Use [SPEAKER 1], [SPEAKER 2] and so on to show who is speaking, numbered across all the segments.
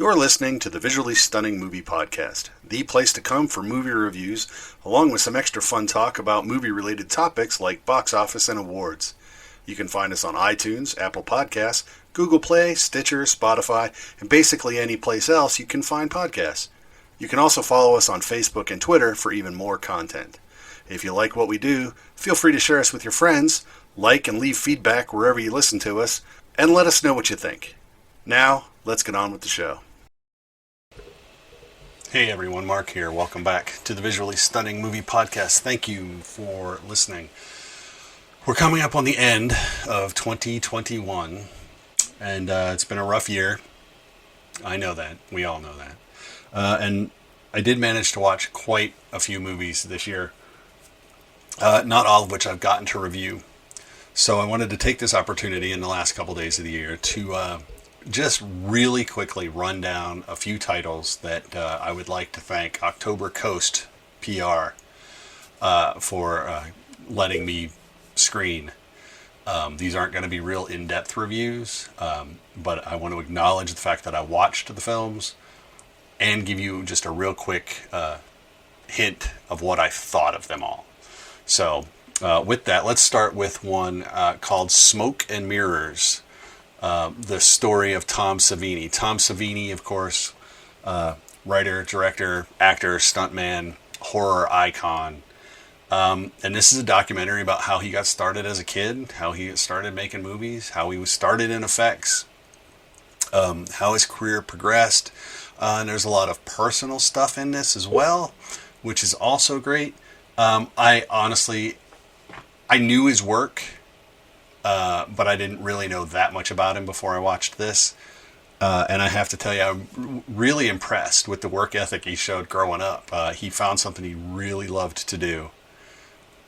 [SPEAKER 1] You're listening to the Visually Stunning Movie Podcast, the place to come for movie reviews, along with some extra fun talk about movie-related topics like box office and awards. You can find us on iTunes, Apple Podcasts, Google Play, Stitcher, Spotify, and basically any place else you can find podcasts. You can also follow us on Facebook and Twitter for even more content. If you like what we do, feel free to share us with your friends, like and leave feedback wherever you listen to us, and let us know what you think. Now, let's get on with the show. Hey everyone, Mark here. Welcome back to the Visually Stunning Movie Podcast. Thank you for listening. We're coming up on the end of 2021, and it's been a rough year. I know that. We all know that. And I did manage to watch quite a few movies this year, not all of which I've gotten to review. So I wanted to take this opportunity in the last couple days of the year to just really quickly run down a few titles that I would like to thank October Coast PR for letting me screen. These aren't going to be real in-depth reviews, but I want to acknowledge the fact that I watched the films and give you just a real quick hint of what I thought of them all. So with that, let's start with one called Smoke and Mirrors. The story of Tom Savini. Tom Savini, of course, writer, director, actor, stuntman, horror icon. And this is a documentary about how he got started as a kid, how he started making movies, how he was started in effects, how his career progressed. And there's a lot of personal stuff in this as well, which is also great. I knew his work. But I didn't really know that much about him before I watched this. And I have to tell you, I'm really impressed with the work ethic he showed growing up. He found something he really loved to do.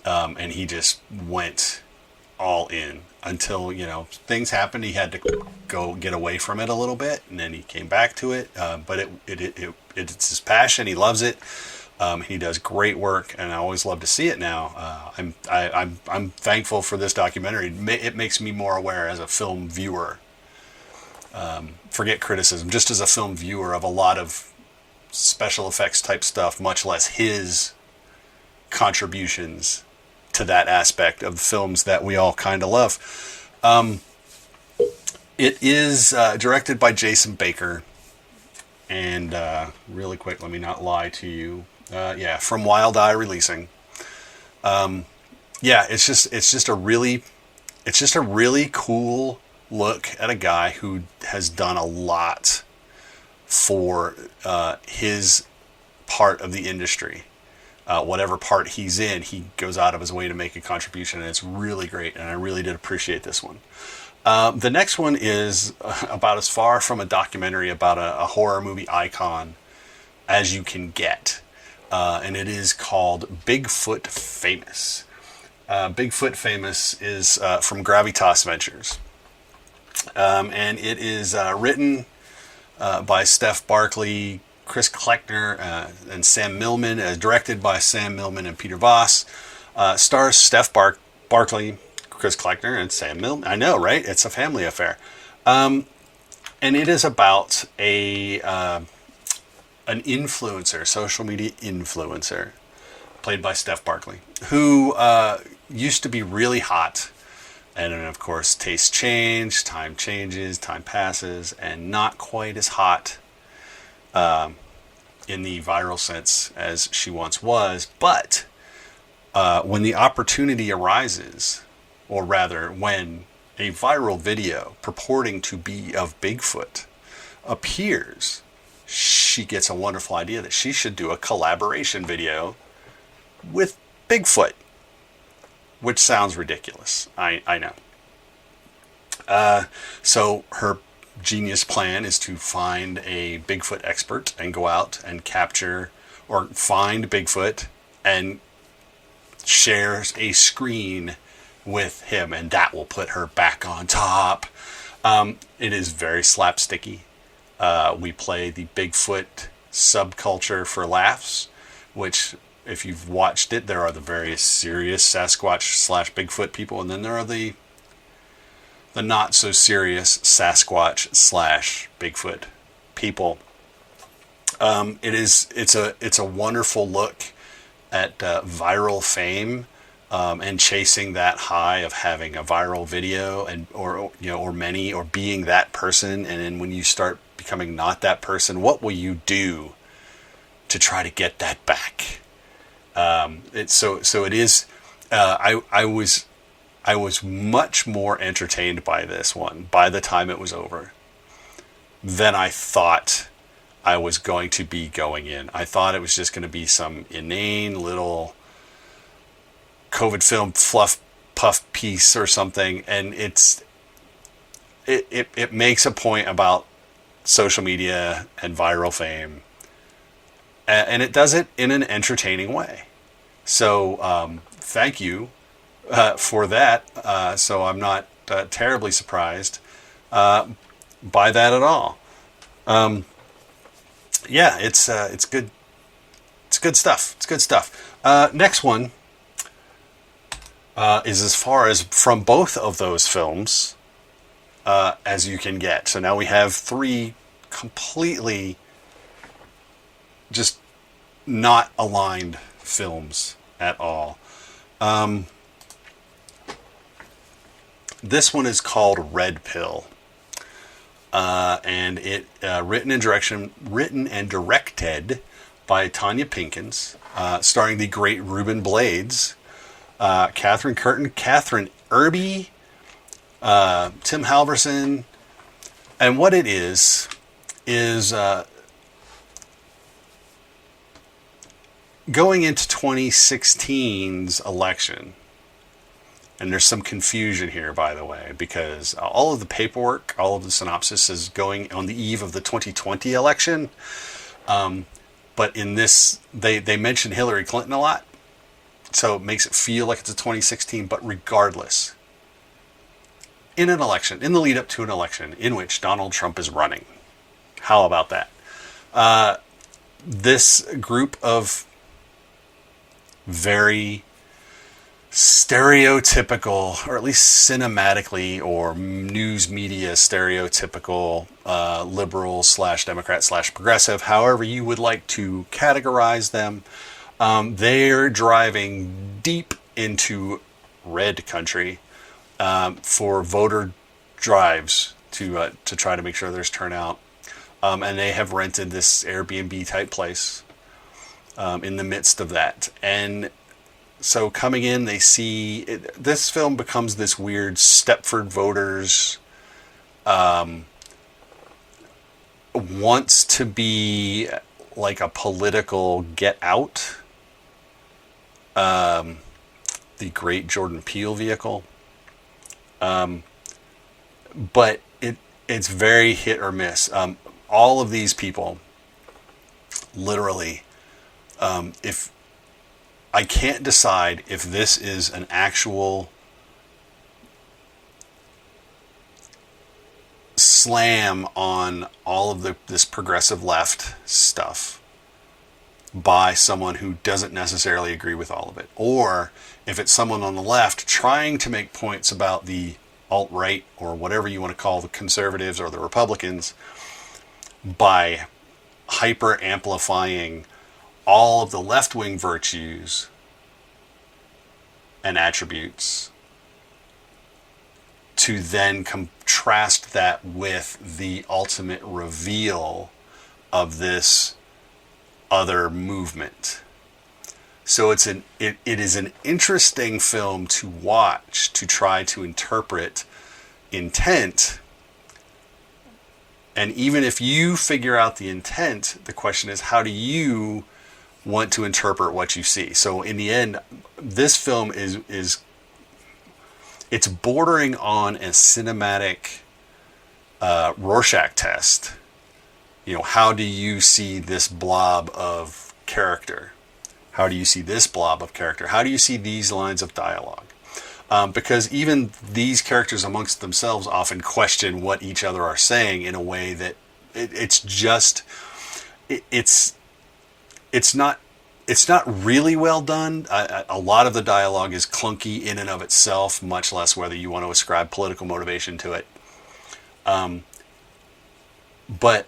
[SPEAKER 1] And he just went all in until, things happened. He had to go get away from it a little bit, and then he came back to it. But it's his passion. He loves it. He does great work, and I always love to see it now. I'm thankful for this documentary. It makes me more aware as a film viewer. Forget criticism, just as a film viewer of a lot of special effects type stuff, much less his contributions to that aspect of films that we all kind of love. It is directed by Jason Baker, and really quick, let me not lie to you. From Wild Eye Releasing. It's just a really cool look at a guy who has done a lot for his part of the industry. Whatever part he's in, he goes out of his way to make a contribution, and it's really great, and I really did appreciate this one. The next one is about as far from a documentary about a horror movie icon as you can get. And it is called Bigfoot Famous. Bigfoot Famous is from Gravitas Ventures. And it is written by Steph Barkley, Chris Kleckner, and Sam Millman, directed by Sam Millman and Peter Voss. Stars Steph Barkley, Chris Kleckner, and Sam Millman. I know, right? It's a family affair. And it is about an influencer, social media influencer, played by Steph Barkley, who used to be really hot. And then, of course, tastes change, time changes, time passes, and not quite as hot in the viral sense as she once was. But when the opportunity arises, or rather, when a viral video purporting to be of Bigfoot appears, she gets a wonderful idea that she should do a collaboration video with Bigfoot, which sounds ridiculous. I know. So her genius plan is to find a Bigfoot expert and go out and capture or find Bigfoot and share a screen with him, and that will put her back on top. It is very slapsticky. We play the Bigfoot subculture for laughs, which, if you've watched it, there are the various serious Sasquatch / Bigfoot people, and then there are the not so serious Sasquatch / Bigfoot people. It's a wonderful look at viral fame, and chasing that high of having a viral video, and or many, or being that person, and then when you start becoming not that person, what will you do to try to get that back? So it is. I was much more entertained by this one by the time it was over than I thought I was going to be going in. I thought it was just going to be some inane little COVID film fluff puff piece or something, and it makes a point about social media and viral fame, and it does it in an entertaining way. So thank you for that. So I'm not terribly surprised by that at all. Yeah, it's good. It's good stuff. It's good stuff. Next one is as far as from both of those films as you can get. So now we have three completely just not aligned films at all. This one is called Red Pill, and it written and directed by Tanya Pinkins, starring the great Ruben Blades, Catherine Curtin, Catherine Irby, Tim Halverson, and what it is going into 2016's election. And there's some confusion here, by the way, because all of the paperwork, all of the synopsis is going on the eve of the 2020 election. But in this, they mention Hillary Clinton a lot. So it makes it feel like it's a 2016. But regardless, in an election, in the lead up to an election in which Donald Trump is running. How about that? This group of very stereotypical, or at least cinematically or news media stereotypical liberal / Democrat / progressive, however you would like to categorize them, they're driving deep into red country for voter drives to try to make sure there's turnout, and they have rented this Airbnb type place in the midst of that. And so coming in, they see this film becomes this weird Stepford voters wants to be like a political Get Out, the great Jordan Peele vehicle, but it's very hit or miss. All of these people, literally, if I can't decide if this is an actual slam on all of this progressive left stuff by someone who doesn't necessarily agree with all of it, or if it's someone on the left trying to make points about the alt-right, or whatever you want to call the conservatives or the Republicans, by hyper amplifying all of the left-wing virtues and attributes to then contrast that with the ultimate reveal of this other movement. So it is an interesting film to watch, to try to interpret intent. And even if you figure out the intent, the question is, how do you want to interpret what you see? So in the end, this film is it's bordering on a cinematic Rorschach test. You know, how do you see this blob of character? How do you see this blob of character? How do you see these lines of dialogue? Because even these characters amongst themselves often question what each other are saying in a way that it's not really well done. A lot of the dialogue is clunky in and of itself, much less whether you want to ascribe political motivation to it. But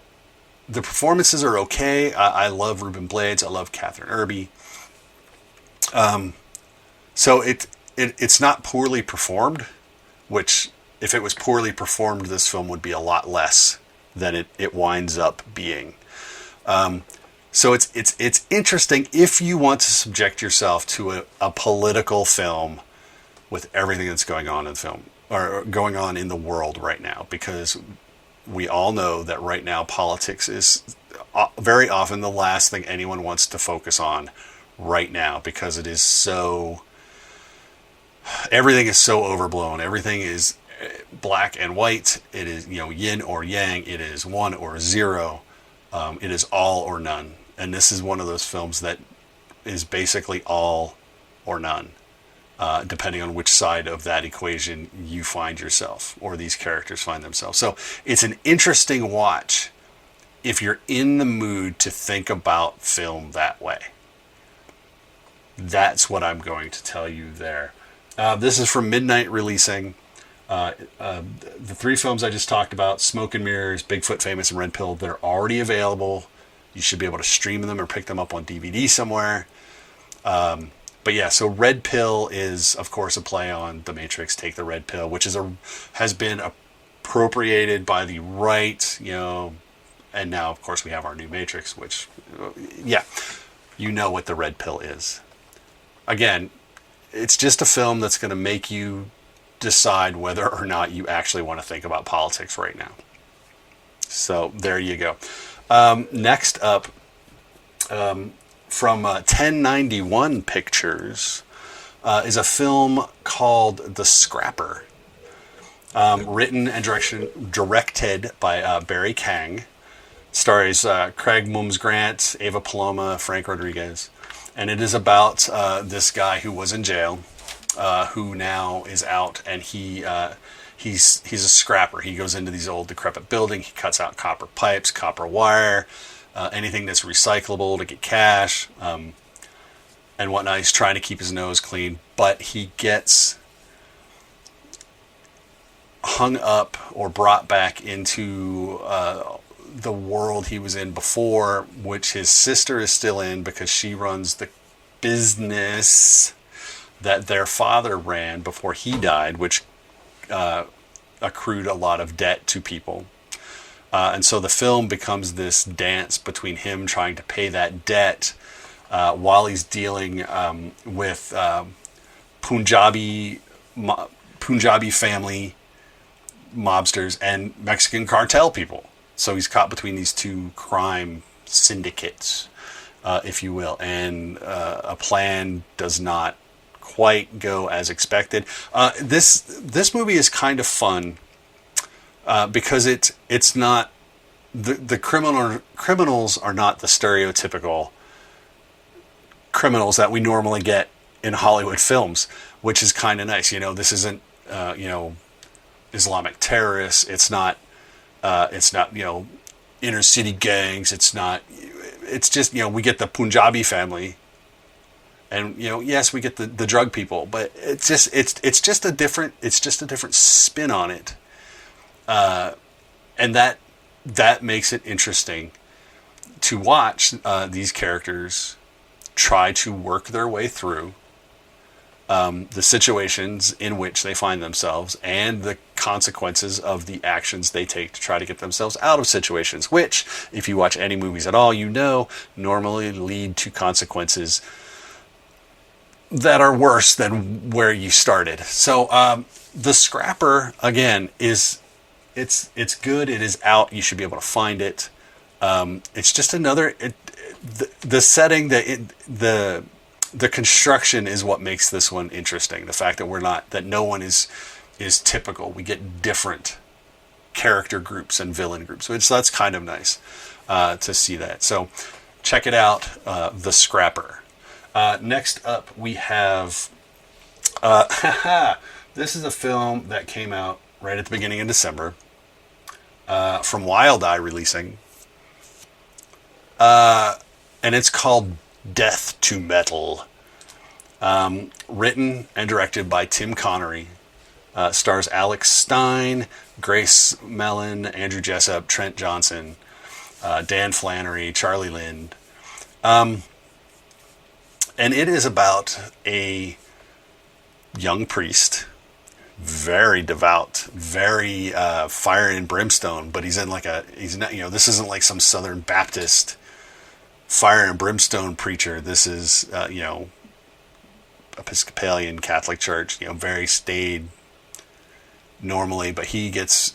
[SPEAKER 1] the performances are okay. I love Ruben Blades. I love Catherine Irby. So it's not poorly performed, which if it was poorly performed, this film would be a lot less than it winds up being. So it's interesting if you want to subject yourself to a political film with everything that's going on in the film or going on in the world right now, because we all know that right now politics is very often the last thing anyone wants to focus on right now, because it is so, everything is so overblown. Everything is black and white. It is, yin or yang. It is 1 or 0. It is all or none. And this is one of those films that is basically all or none, depending on which side of that equation you find yourself or these characters find themselves. So it's an interesting watch if you're in the mood to think about film that way. That's what I'm going to tell you there. This is from Midnight Releasing. The 3 films I just talked about, Smoke and Mirrors, Bigfoot Famous, and Red Pill, they're already available. You should be able to stream them or pick them up on DVD somewhere. But yeah, so Red Pill is, of course, a play on The Matrix, Take the Red Pill, which has been appropriated by the right, and now, of course, we have our new Matrix, which, you know what the Red Pill is. Again, it's just a film that's going to make you decide whether or not you actually want to think about politics right now. So there you go. Next up, from 1091 Pictures, is a film called The Scrapper, written and directed by Barry Kang. Stars Craig Mums-Grant, Ava Paloma, Frank Rodriguez. And it is about this guy who was in jail, who now is out, and he's a scrapper. He goes into these old decrepit buildings. He cuts out copper pipes, copper wire, anything that's recyclable to get cash, and whatnot. He's trying to keep his nose clean, but he gets hung up or brought back into the world he was in before, which his sister is still in because she runs the business that their father ran before he died, which accrued a lot of debt to people. And so the film becomes this dance between him trying to pay that debt while he's dealing with Punjabi family mobsters and Mexican cartel people. So he's caught between these two crime syndicates, if you will, and a plan does not quite go as expected. This movie is kind of fun because it's not the criminals are not the stereotypical criminals that we normally get in Hollywood films, which is kind of nice. This isn't Islamic terrorists. It's not inner city gangs. It's just we get the Punjabi family, and yes, we get the drug people, but it's just a different spin on it, and that makes it interesting to watch these characters try to work their way through the situations in which they find themselves and the consequences of the actions they take to try to get themselves out of situations, which, if you watch any movies at all, normally lead to consequences that are worse than where you started. So The Scrapper, again, it's good. It is out. You should be able to find it. It's just another... the setting, the construction is what makes this one interesting. The fact that no one is typical. We get different character groups and villain groups, which that's kind of nice to see that. So check it out, The Scrapper. Next up, we have this is a film that came out right at the beginning of December from Wild Eye Releasing, and it's called Death to Metal. Written and directed by Tim Connery. Stars Alex Stein, Grace Mellon, Andrew Jessup, Trent Johnson. Dan Flannery, Charlie Lynn. And it is about a young priest, very devout, very fire and brimstone, but he's not, this isn't like some Southern Baptist fire and brimstone preacher. This is, Episcopalian Catholic Church, very staid normally, but he gets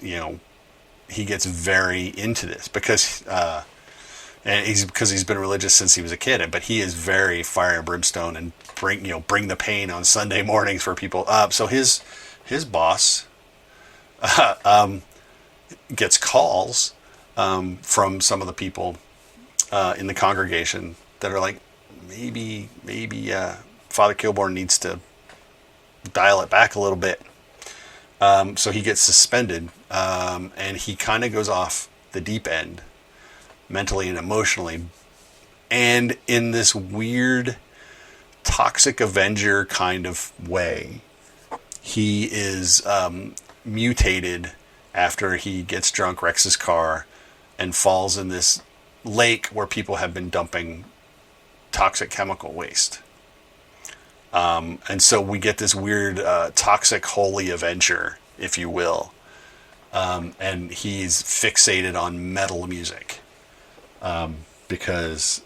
[SPEAKER 1] very into this because he's been religious since he was a kid, but he is very fire and brimstone and bring the pain on Sunday mornings for people. So his boss gets calls from some of the people in the congregation that are like, maybe Father Kilborn needs to dial it back a little bit. So he gets suspended, and he kind of goes off the deep end, mentally and emotionally, and in this weird toxic Avenger kind of way. He is mutated after he gets drunk, wrecks his car, and falls in this lake where people have been dumping toxic chemical waste. And so we get this weird toxic holy Avenger, if you will. And he's fixated on metal music. Because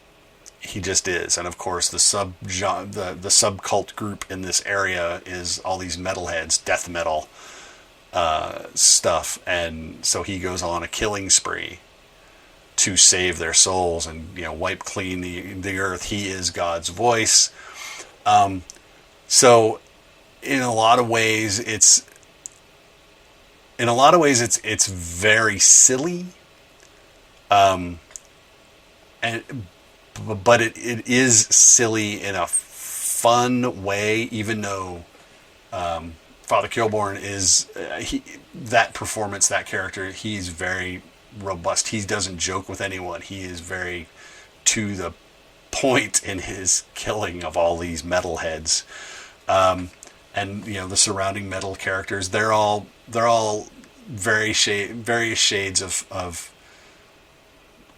[SPEAKER 1] he just is. And of course the subcult group in this area is all these metalheads, death metal stuff. And so he goes on a killing spree to save their souls and wipe clean the earth. He is God's voice. So in a lot of ways it's very silly. But it is silly in a fun way, even though Father Kilborn is that character, he's very robust. He doesn't joke with anyone. He is very to the point in his killing of all these metalheads. And the surrounding metal characters, they're all various shades of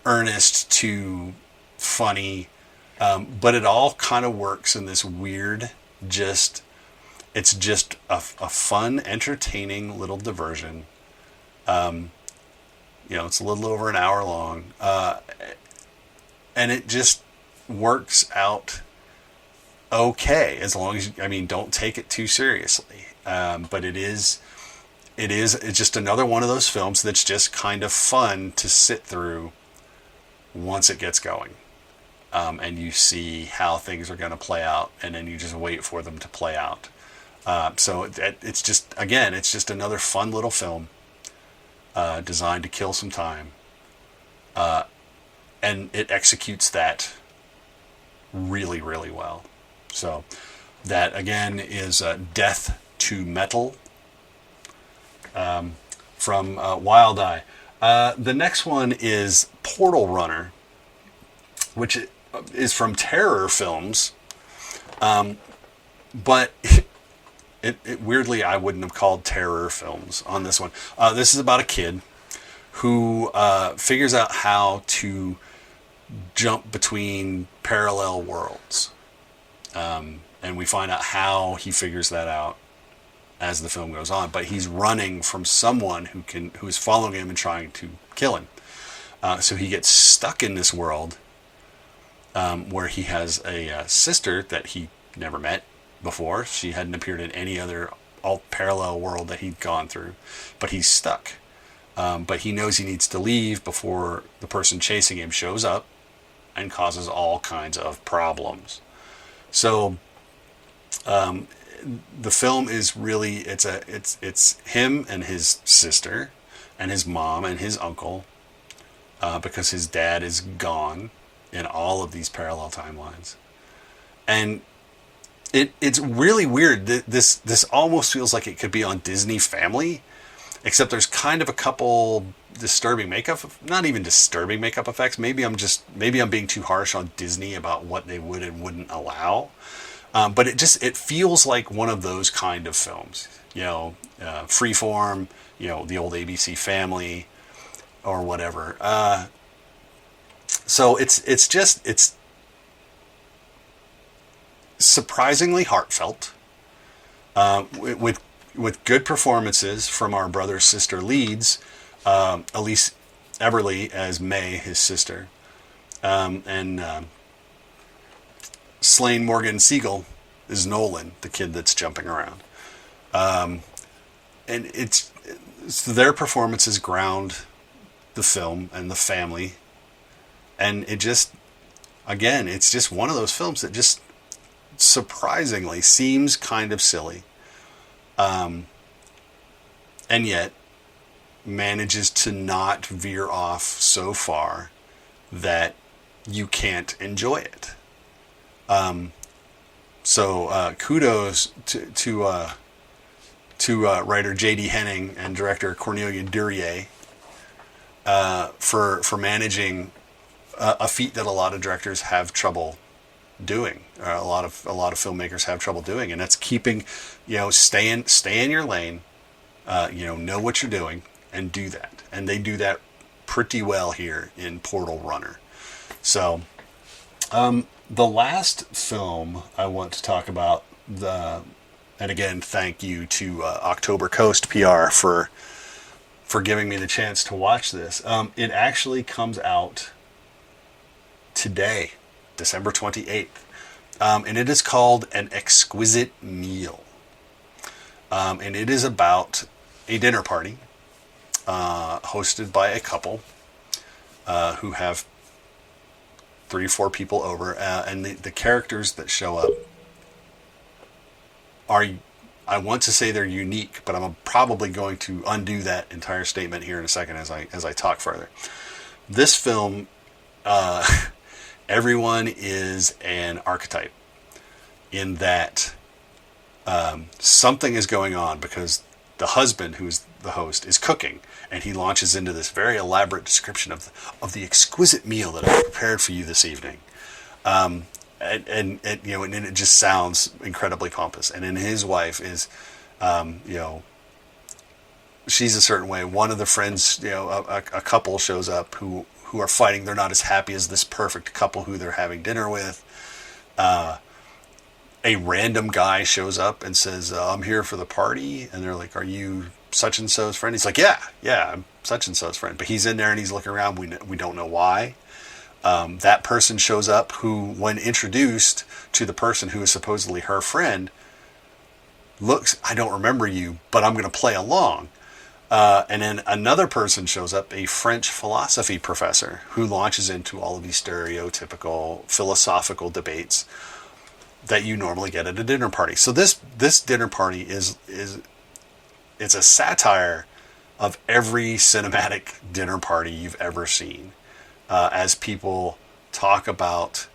[SPEAKER 1] earnest to funny, but it all kind of works in this weird, it's just a fun, entertaining little diversion. It's a little over an hour long, and it just works out okay, as long as don't take it too seriously. But it's just another one of those films that's just kind of fun to sit through once it gets going. And you see how things are going to play out, and then you just wait for them to play out. So it's just another fun little film designed to kill some time. And it executes that really, really well. So that, again, is Death to Metal from Wild Eye. The next one is Portal Runner, which is from Terror Films. But it weirdly, I wouldn't have called Terror Films on this one. This is about a kid who figures out how to jump between parallel worlds. And we find out how he figures that out as the film goes on. But he's running from someone who is following him and trying to kill him. So he gets stuck in this world where he has a sister that he never met before. She hadn't appeared in any other parallel world that he'd gone through. But he's stuck. But he knows he needs to leave before the person chasing him shows up and causes all kinds of problems. So the film is really, it's him and his sister and his mom and his uncle, because his dad is gone in all of these parallel timelines. And it's really weird. This almost feels like it could be on Disney Family, except there's kind of a couple disturbing makeup, not even disturbing makeup effects. Maybe I'm being too harsh on Disney about what they would and wouldn't allow. But it feels like one of those kind of films, Freeform, the old ABC Family, or whatever. So it's surprisingly heartfelt, with good performances from our brother sister leads, Elise Everly as May, his sister, and Slaine Morgan Siegel is Nolan, the kid that's jumping around. And their performances ground the film and the family, and it just, again, it's just one of those films that just surprisingly seems kind of silly, and yet manages to not veer off so far that you can't enjoy it. So kudos to writer J.D. Henning and director Cornelia Durier for managing a feat that a lot of directors have trouble doing. A lot of filmmakers have trouble doing, and that's keeping, stay in your lane, know what you're doing and do that. And they do that pretty well here in Portal Runner. So, the last film I want to talk about, and again, thank you to October Coast PR for giving me the chance to watch this. It actually comes out today, December 28th. And it is called An Exquisite Meal. And it is about a dinner party hosted by a couple who have 3 or 4 people over. And the characters that show up are, I want to say they're unique, but I'm probably going to undo that entire statement here in a second as I talk further. This film, everyone is an archetype in that something is going on, because the husband, who's the host, is cooking, and he launches into this very elaborate description of the exquisite meal that I've prepared for you this evening. And it just sounds incredibly pompous. And then his wife is, she's a certain way. One of the friends, a couple shows up who are fighting. They're not as happy as this perfect couple who they're having dinner with. A random guy shows up and says, I'm here for the party. And they're like, are you such and so's friend? He's like, yeah, I'm such and so's friend. But he's in there and he's looking around. We don't know why. That person shows up who, when introduced to the person who is supposedly her friend, looks, I don't remember you, but I'm going to play along. And then another person shows up, a French philosophy professor, who launches into all of these stereotypical philosophical debates that you normally get at a dinner party. So this dinner party is it's a satire of every cinematic dinner party you've ever seen, as people talk about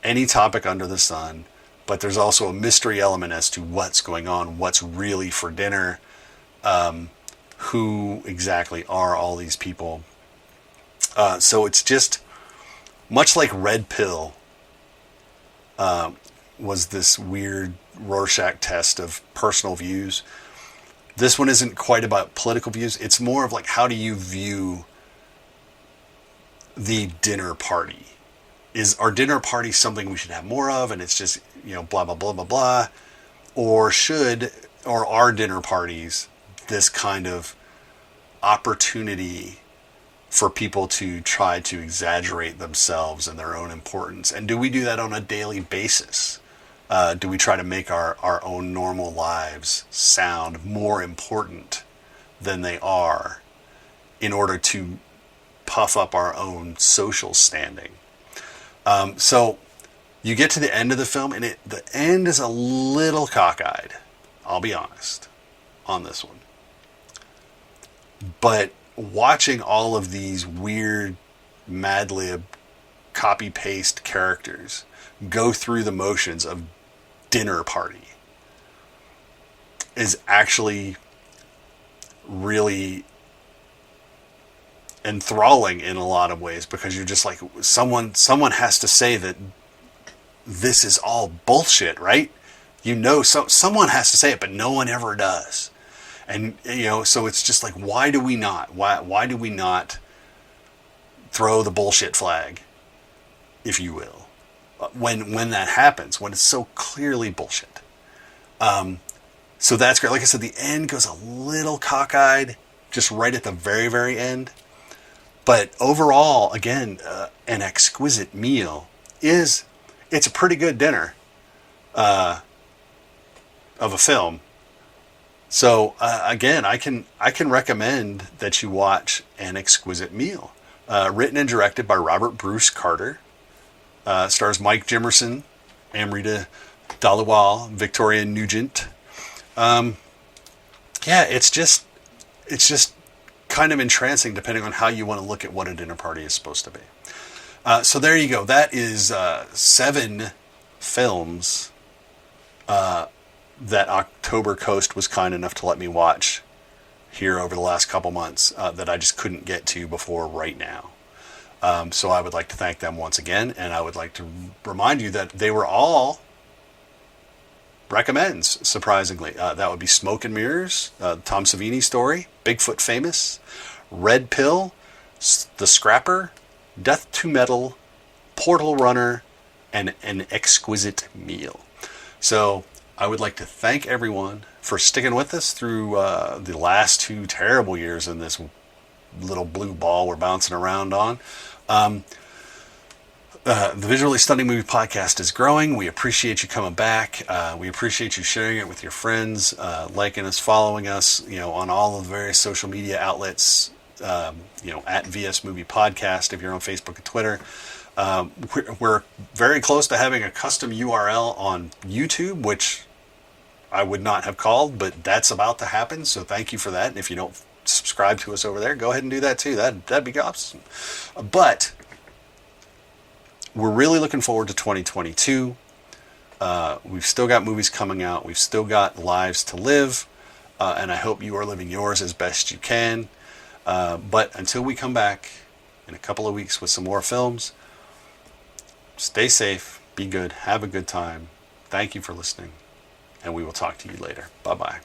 [SPEAKER 1] any topic under the sun, but there's also a mystery element as to what's going on, what's really for dinner, who exactly are all these people. So it's just much like Red Pill was this weird Rorschach test of personal views. This one isn't quite about political views. It's more of like, how do you view the dinner party? Is our dinner party something we should have more of, and it's just, blah, blah, blah, blah, blah? Or are dinner parties this kind of opportunity for people to try to exaggerate themselves and their own importance? And do we do that on a daily basis? Do we try to make our own normal lives sound more important than they are in order to puff up our own social standing? So you get to the end of the film, and the end is a little cockeyed, I'll be honest, on this one. But watching all of these weird Mad Lib copy-paste characters go through the motions of dinner party is actually really enthralling in a lot of ways, because you're just like, someone has to say that this is all bullshit, right? So someone has to say it, but no one ever does. And so it's just like, why do we not throw the bullshit flag, if you will, when that happens, when it's so clearly bullshit. So that's great. Like I said, the end goes a little cockeyed, just right at the very, very end. But overall, again, an exquisite meal it's a pretty good dinner of a film. So again, I can recommend that you watch An Exquisite Meal, written and directed by Robert Bruce Carter. Stars Mike Jimerson, Amrita Dhaliwal, Victoria Nugent. It's just kind of entrancing depending on how you want to look at what a dinner party is supposed to be. So there you go. That is 7 films that October Coast was kind enough to let me watch here over the last couple months that I just couldn't get to before right now. So I would like to thank them once again, and I would like to remind you that they were all recommends, surprisingly. That would be Smoke and Mirrors, Tom Savini story, Bigfoot Famous, Red Pill, The Scrapper, Death to Metal, Portal Runner, and An Exquisite Meal. So I would like to thank everyone for sticking with us through the last 2 terrible years in this little blue ball we're bouncing around on. The Visually Stunning Movie Podcast is growing. We appreciate you coming back. We appreciate you sharing it with your friends, liking us, following us, on all of the various social media outlets, at VS Movie Podcast if you're on Facebook and Twitter. We're very close to having a custom URL on YouTube, which I would not have called, but that's about to happen. So thank you for that. And if you don't subscribe to us over there, go ahead and do that too. That'd be awesome. But we're really looking forward to 2022. We've still got movies coming out. We've still got lives to live. And I hope you are living yours as best you can. But until we come back in a couple of weeks with some more films, stay safe, be good, have a good time. Thank you for listening, and we will talk to you later. Bye-bye.